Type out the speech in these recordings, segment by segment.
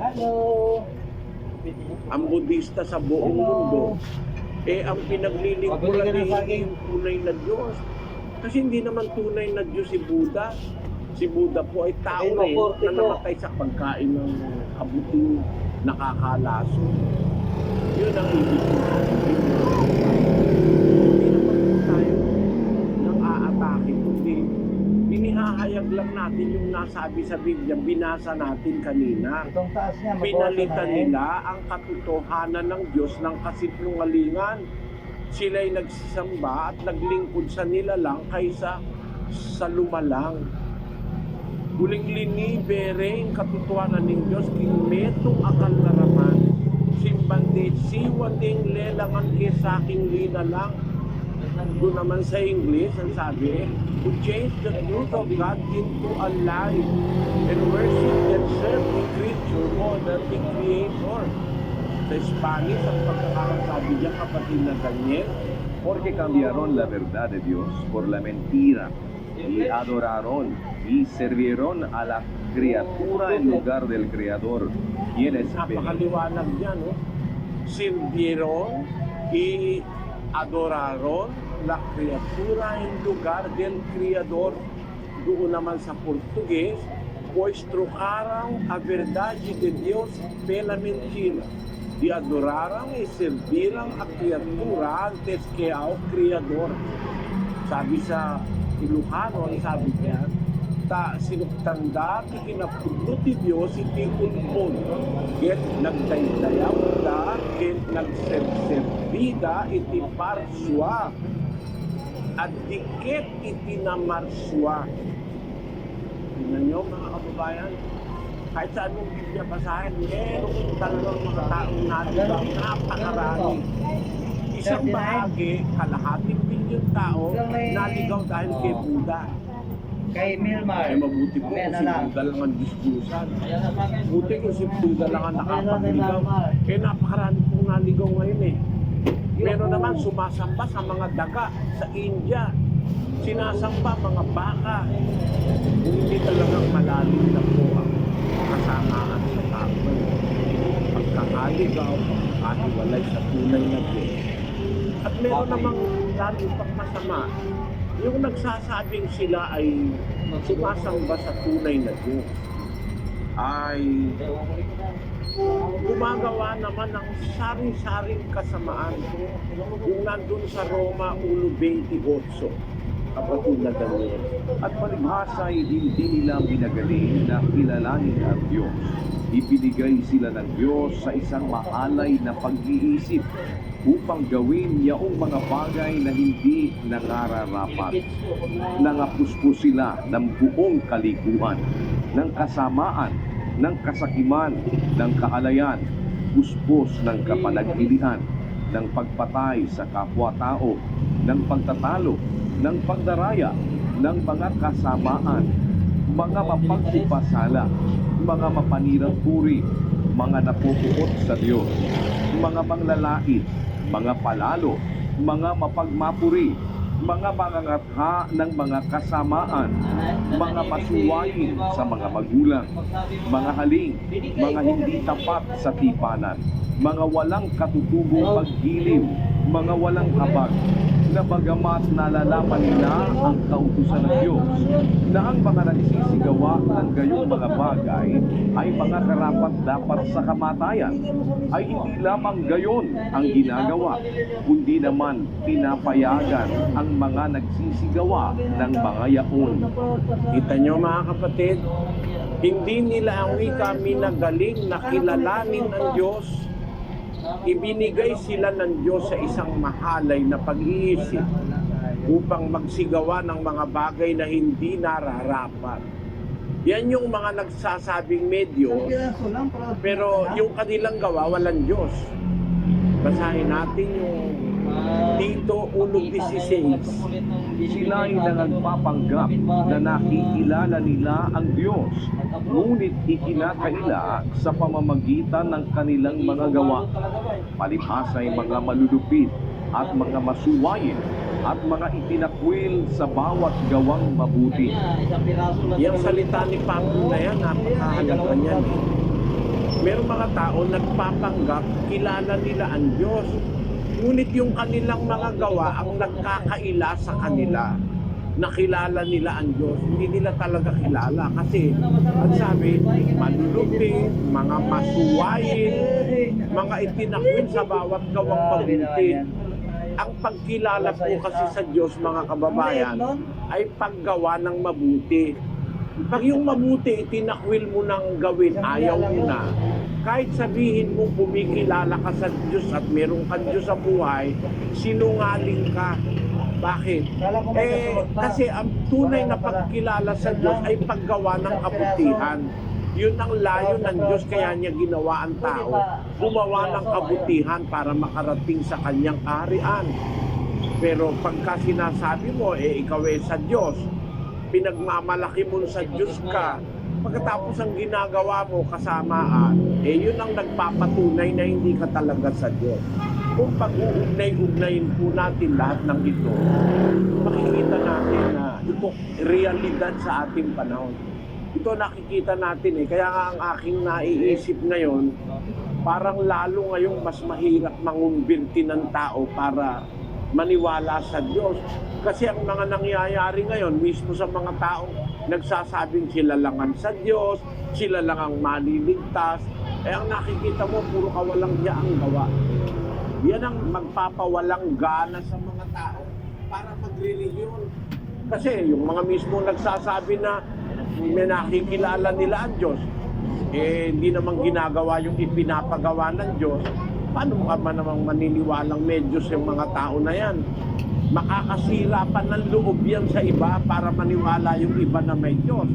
Hello. Ang Budista sa buong mundo, ang pinaglilingkuran ay yung tunay na Diyos. Kasi hindi naman tunay na Diyos si Buddha. Si Buddha po ay tao rin na namatay sa pagkain ng kabuting nakakalaso. Yun ang ibig sabihin. Hindi naman po tayo nang aatake, kundi binihahayag lang natin yung nasabi sa Biblia, binasa natin kanina. Itong taas niya, Pinalitan nila ang katotohanan ng Diyos ng kasinungalingan. Sila'y nagsisamba at naglingkod sa nilalang kaysa sa lumalang. Huling linibere ang katotohanan ng Diyos, kinmetong akal naraman, simbande, siwanding lelangan sa aking linalang. Doon naman sa English, ang sabi, to change the truth of God into a lie and worship and serve the creature more than the Creator. Sa Spanish, ang pagkakasabi niya, kapatid na Daniel, Porque cambiaron la verdad de Dios por la mentira y adoraron y sirvieron a la criatura en lugar del Creador, quien es napakaliwanag niya, no? Sirvieron y adoraron la criatura en lugar del Creador. Doon naman sa Portugues, pois trocaram a verdade de Deus pela mentira e adoraram e serviram a criatura antes que ao Criador. Sabi sa Ilocano, ang sabi niya, sinugtanda ti kinapudlo ti Diyos iti unpon. Ket nagdaydayaw da, ket nagserserbida iti parswa. At dikit iti namarswa. Tingnan nyo mga kababayan, kahit sa anong Biblia basahin, meron talagang mga taong naligaw, napakarami. Isang bahagi, kalahating bilyon tao, naligaw dahil kay Buddha. Kay Milmar. Ay mabuti po kung si Buddha lang ang diskusan. Buti kung si Buddha lang ang nakapagligaw. Kaya napakarami pong naligaw ngayon eh. Meron naman sumasamba sa mga daga sa India. Sinasamba mga baka. Hindi talagang malalim na po ang kasamaan sa tao. Pagkakaligaw, pagkakaliwalay sa tunay na Diyos. At meron namang lalo pang masama. Yung nagsasabing sila ay sumasamba sa tunay na Diyos ay gumagawa naman ng sari-saring kasamaan. Yung nandun sa Roma 1:28, kapatid na Daniel. At palibhasa ay hindi nila binagaling na kilalanin ang Diyos. Ibinigay sila ng Diyos sa isang mahalay na pag-iisip upang gawin yaong mga bagay na hindi nangararapat. Nangapuspos sila ng buong kaliguan, ng kasamaan, ng kasakiman, ng kaalayan, puspos ng kapanagpilian, ng pagpatay sa kapwa-tao, ng pagtatalo, ng pagdaraya, ng mga kasamaan, mga mapagpupasala, mga mapanirang puri, mga napupuot sa Diyos, mga manglalait, mga palalo, mga mapagmapuri, mga mangangatha ng mga kasamaan, mga masuwayin sa mga magulang, mga haling, mga hindi tapat sa tipanan, mga walang katutubong paggiliw, mga walang habag, na bagamat nalalaman nila ang kautusan ng Diyos, na ang mga nagsisigawa ng gayong mga bagay ay mga karapat-dapat sa kamatayan, ay hindi lamang gayon ang ginagawa, kundi naman pinapayagan ang mga nagsisigawa ng mga yaon. Kita nyo mga kapatid, hindi nila ang wika minagaling na kilalanin ang Diyos. Ibinigay sila ng Diyos sa isang mahalay na pag-iisip upang magsigawa ng mga bagay na hindi nararapat. Yan yung mga nagsasabing may Diyos, pero yung kanilang gawa walang Diyos. Basahin natin yung Tito 1:16. Sila ay nagpapanggap na nakikilala nila ang Diyos, ngunit ikinakaila sa pamamagitan ng kanilang mga gawa. Palibhasa ay mga malulupit at mga masuwayin, at mga itinakwil sa bawat gawang mabuti. Yung salita ni Pablo na yan, napakahalaga niyan. Merong mga tao nagpapanggap, kilala nila ang Diyos. Ngunit yung kanilang mga gawa ang nagkakaila sa kanila. Nakilala nila ang Diyos, hindi nila talaga kilala. Kasi, ang sabi, malulupin, mga masuwayin, mga itinakwil sa bawat gawang mabuti. Ang pagkilala po kasi sa Diyos, mga kababayan, ay paggawa ng mabuti. Pag yung mabuti, itinakwil mo ng gawin, ayaw mo na. Kahit sabihin mo kumikilala ka sa Diyos at meron kang Diyos sa buhay, sinungaling ka. Bakit? Kasi ang tunay na pagkilala sa Diyos ay paggawa ng kabutihan. Yun ang layo ng Diyos, kaya niya ginawa ang tao. Gumawa ng kabutihan para makarating sa kanyang kaharian. Pero pagka sinasabi mo, ikaw sa Diyos, pinagmamalaki mo sa Diyos ka, pagkatapos ang ginagawa mo kasamaan, yun ang nagpapatunay na hindi ka talaga sa Diyos. Kung pag-uugnay-ugnayin po natin lahat ng ito, makikita natin na ito realidad sa ating panahon. Ito nakikita natin kaya nga ang aking naiisip ngayon, parang lalo ngayong mas mahirap mangumbirti ng tao para maniwala sa Diyos. Kasi ang mga nangyayari ngayon, mismo sa mga taong nagsasabing sila lang ang sa Diyos, sila lang ang maliligtas, ang nakikita mo, puro kawalang niya ang gawa. Yan ang magpapawalang gana sa mga tao para magreligion. Kasi yung mga mismo nagsasabi na may nakikilala nila ang Diyos, hindi namang ginagawa yung ipinapagawa ng Diyos, paano ka man namang maniniwalang medyos yung mga tao na yan? Makakasira pa ng loob yan sa iba para maniwala yung iba na may Diyos.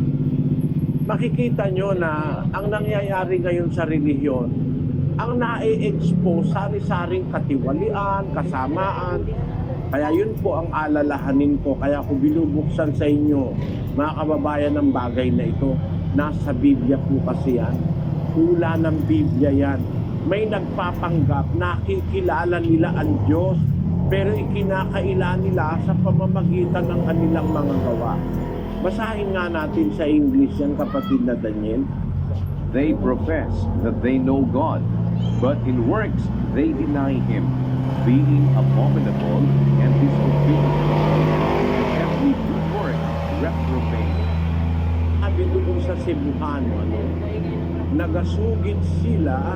Makikita nyo na ang nangyayari ngayon sa relihiyon, ang na-expose sari-saring katiwalian, kasamaan. Kaya yun po ang alalahanin ko. Kaya ko binubuksan sa inyo, mga kababayan, ng bagay na ito. Nasa Biblia po kasi yan. Hula ng Biblia yan. May nagpapanggap, nakikilala nila ang Diyos, pero ikinakaila nila sa pamamagitan ng kanilang mga gawa. Basahin nga natin sa English yan, kapatid na Daniel. They profess that they know God, but in works they deny Him, being abominable and disobedient, and every good work reprobate. Sabi doon sa Cebuano, nagasugid sila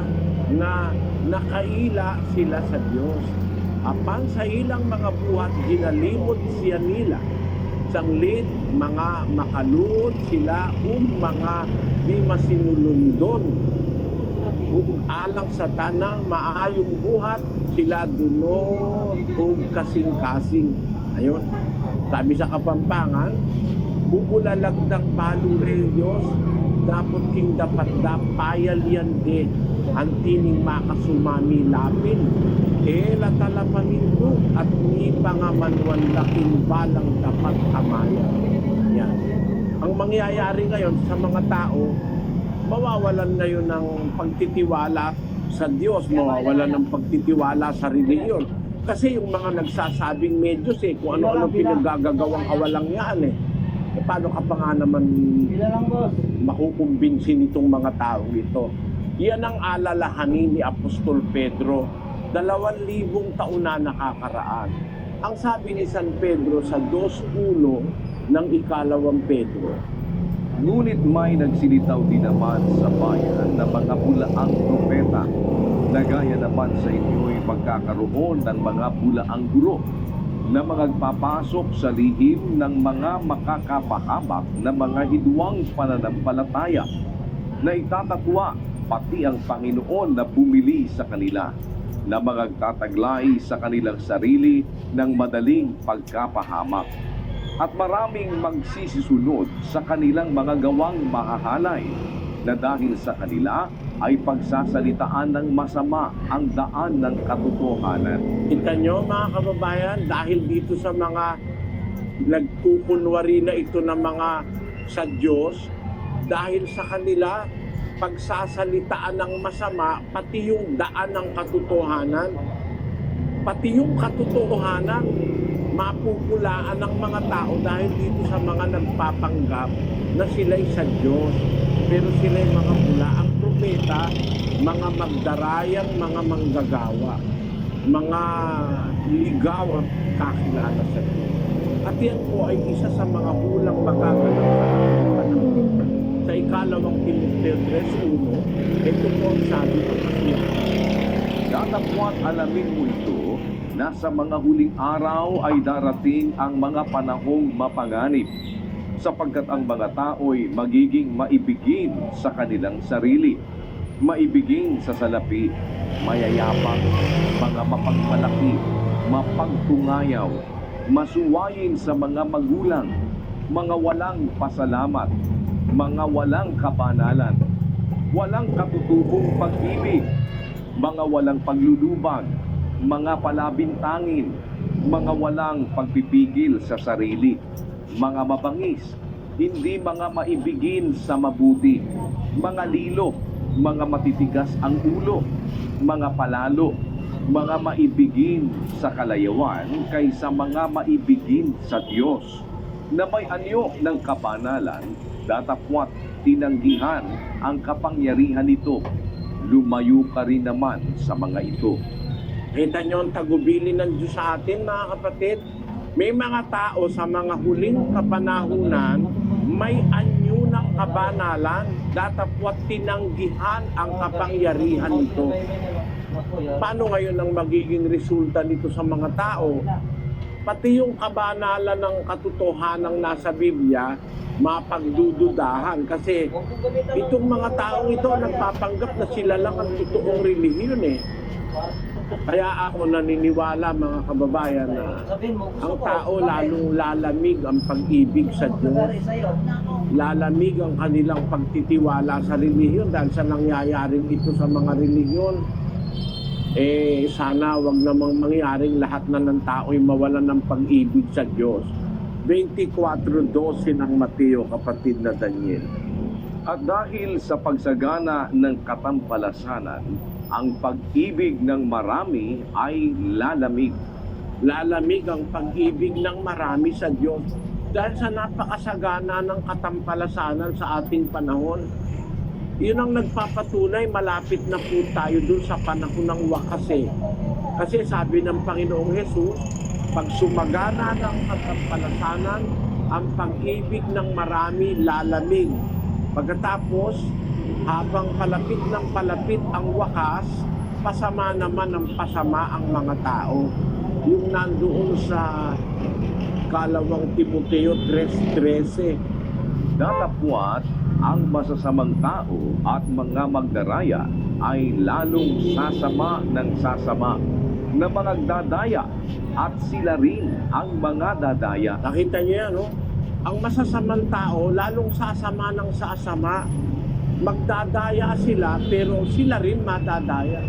na nakaila sila sa Diyos. Apan sa ilang mga buhat, ginalimot siya nila. Sanglit, mga makaluod sila, mga di masinulundon. Alang sa tanang maayong buhat, sila dunod o kasing-kasing. Ayun, sabi sa Kapampangan, bubulalagdang palure Diyos, dapat king dapat dapayal yan de, ang tining makasumami lapin. Latalapanin at ni pangamanwan laking balang dapat amaya. Yan. Ang mangyayari ngayon sa mga tao, mawawalan ngayon ng pagtitiwala sa Diyos, mawawalan ng pagtitiwala sa religiyon. Kasi yung mga nagsasabing medyos kung ano-ano pinaggagawang kawalang yan paano ka pa nga naman makukumbinsin itong mga tao ito? Yan ang alalahanin ni Apostol Pedro 2,000 taon na nakakaraan. Ang sabi ni San Pedro sa 2:1 ng ikalawang Pedro, Ngunit may nagsilitaw din naman sa bayan na mga bulaang propeta, na gaya naman sa inyo'y magkakaroon ng mga bulaang guro, na magpapasok sa lihim ng mga makakapahamak na mga hidwang pananampalataya, na itatatwa pati ang Panginoon na bumili sa kanila, na magtataglay sa kanilang sarili ng madaling pagkapahamak, at maraming magsisisunod sa kanilang mga gawang mahahalay, na dahil sa kanila ay pagsasalitaan ng masama ang daan ng katotohanan. Kita nyo mga kababayan, dahil dito sa mga nagkukunwari na ito ng mga sa Diyos, dahil sa kanila pagsasalitaan ng masama, pati yung daan ng katotohanan, pati yung katotohanan, mapupulaan ng mga tao dahil dito sa mga nagpapanggap na sila'y sa Diyos. Pero sila'y mga pula. Ang propeta, mga magdarayang, mga manggagawa, mga ligaw ang kakilala sa Diyos. At yan po ay isa sa mga hulang magaganap sa ating panahon. Sa ikalawang Timoteo 3:1, ito po ang sabi ng Kasiya. Datapwat alamin mo ito na sa mga huling araw ay darating ang mga panahong mapanganib, sapagkat ang mga tao'y magiging maibigin sa kanilang sarili, maibigin sa salapi, mayayapang, mga mapagmalaki, mapagtungayaw, masuwayin sa mga magulang, mga walang pasalamat, mga walang kabanalan, walang katutubong pag-ibig, mga walang paglulubag, mga palabintangin, mga walang pagpipigil sa sarili, mga mabangis, hindi mga maibigin sa mabuti, mga lilo, mga matitigas ang ulo, mga palalo, mga maibigin sa kalayawan kaysa mga maibigin sa Diyos, na may anyo ng kabanalan, datapwat tinanggihan ang kapangyarihan nito. Lumayo ka rin naman sa mga ito. Kita nyo ang tagubilin ng Diyos sa atin, mga kapatid. May mga tao sa mga huling kapanahunan, may anyo ng kabanalan, datapwat tinanggihan ang kapangyarihan nito. Paano ngayon ang magiging resulta nito sa mga tao? Pati yung kabanalan ng katotohanan nasa Biblia, mapagdududahan. Kasi itong mga taong ito nagpapanggap na sila lang ang totoong relihiyon eh. Kaya ako naniniwala, mga kababayan, na ang tao lalong lalamig ang pag-ibig sa Diyos. Lalamig ang kanilang pagtitiwala sa relihiyon dahil sa nangyayaring ito sa mga relihiyon. Sana wag namang mangyaring lahat na ng tao'y mawalan ng pag-ibig sa Diyos. 24:12 ng Mateo, kapatid na Daniel. At dahil sa pagsagana ng katampalasanan, ang pag-ibig ng marami ay lalamig. Lalamig ang pag-ibig ng marami sa Diyos dahil sa napakasagana ng katampalasanan sa ating panahon. Yun ang nagpapatunay, malapit na po tayo dun sa panahon ng wakas eh. Kasi sabi ng Panginoong Hesus, pag sumagana ng katampalasanan, ang pag-ibig ng marami lalamig. Pagkatapos, habang palapit ng palapit ang wakas, pasama naman ng pasama ang mga tao. Yung nandoon sa kalawang Timoteo 3:13. Datapwat ang masasamang tao at mga magdaraya ay lalong sasama ng sasama na magdadaya, at sila rin ang mga dadaya. Nakita niyo yan, no? Ang masasamang tao, lalong sasama ng sasama. Magdadaya sila, pero sila rin madadaya.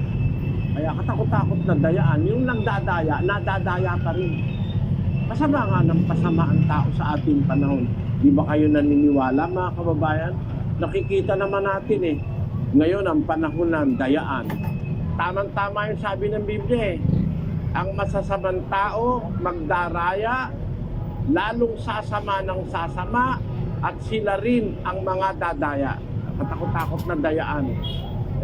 Kaya katakot-takot na dayaan. Yung nagdadaya, nadadaya pa rin. Masama nga ng pasama ang tao sa ating panahon. Di ba kayo naniniwala, mga kababayan? Nakikita naman natin eh. Ngayon, ang panahon ng dayaan. Tamang-tama yung sabi ng Biblia eh. Ang masasamang tao, magdaraya, lalong sasama ng sasama, at sila rin ang mga dadaya. Katakot-takot na dayaan.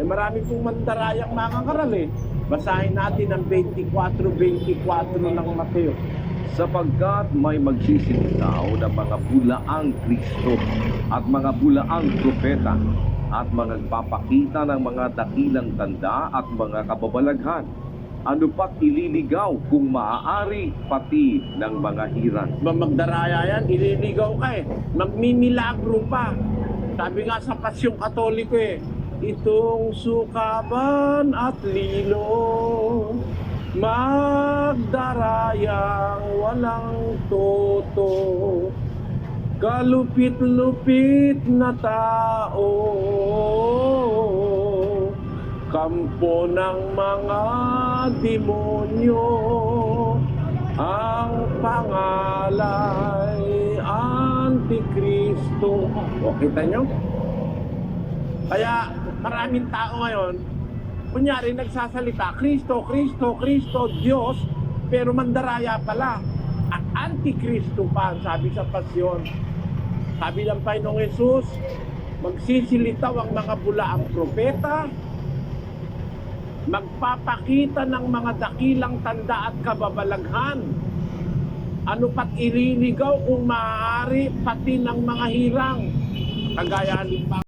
Marami pong mandarayang makakaral eh. Basahin natin ang 24:24 ng Mateo. Sapagkat may magsisilitaw na mga bulaang Kristo at mga bulaang propeta at mga nagpapakita ng mga dakilang tanda at mga kababalaghan. Ano pa't ililigaw kung maaari pati ng mga hirang. Magdaraya yan, ililigaw ka eh. Magmimilagro pa. Sabi nga sa Pasyong Katoliko eh, itong sukaban at lilo, magdarayang walang toto, kalupit-lupit na tao, kampo ng mga demonyo, ang pangalay Antikristo. O, kita nyo? Kaya maraming tao ngayon, kunyari nagsasalita, Kristo, Kristo, Kristo, Diyos, pero mandaraya pala. Antikristo pa, sabi sa pasyon. Sabi ng Panginoong Hesus, magsisilitaw ang mga bulaang propeta, magpapakita ng mga dakilang tanda at kababalaghan. Ano pat ililigaw kung maaari pati ng mga hirang. Kagaya halimbawa